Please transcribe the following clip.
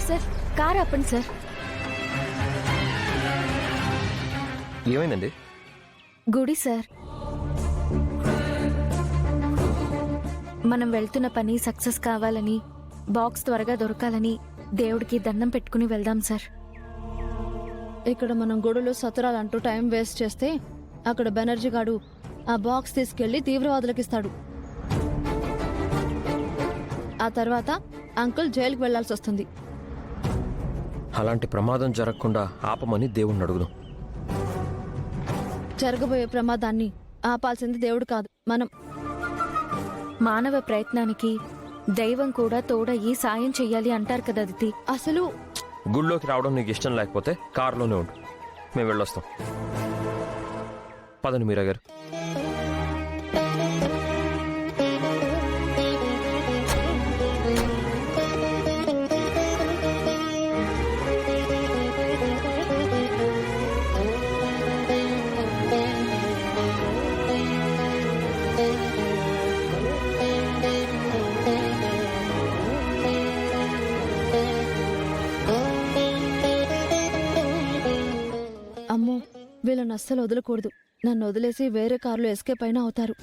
Sir sir car ఆపండి sir. ఏమైందండి? గుడి సార్. మనం వెళ్తున్న పని సక్సెస్ కావాలని, బాక్స్ త్వరగా దొరకాలని దేవుడికి దండం పెట్టుకుని వెళ్దాం సార్. ఇక్కడ మనం గుడులు సత్రాలంటూ టైం వేస్ట్ చేస్తే అక్కడ బెనర్జీ గాడు ఆ బాక్స్ తీసుకెళ్లి తీవ్రవాదులకు ఇస్తాడు. ఆ తర్వాత అంకుల్ జైలుకి వెళ్లాల్సి వస్తుంది. అలాంటి ప్రమాదం జరగకుండా ఆపమని దేవుణ్ణి అడుగుదాం. జరగబోయే ప్రమాదాన్ని ఆపాల్సింది దేవుడు కాదు, మనం. మానవ ప్రయత్నానికి దైవం కూడా తోడయ్యి సాయం చెయ్యాలి అంటారు కదా అదితి. అసలు గుళ్ళోకి రావడం నీకు ఇష్టం లేకపోతే కారులోనే ఉండు, మేము వెళ్ళొస్తాం. పదండి మీరా గారు. అమ్మో, వీళ్ళని అస్సలు వదలకూడదు. నన్ను వదిలేసి వేరే కారులో ఎస్కేప్ అయినా అవుతారు.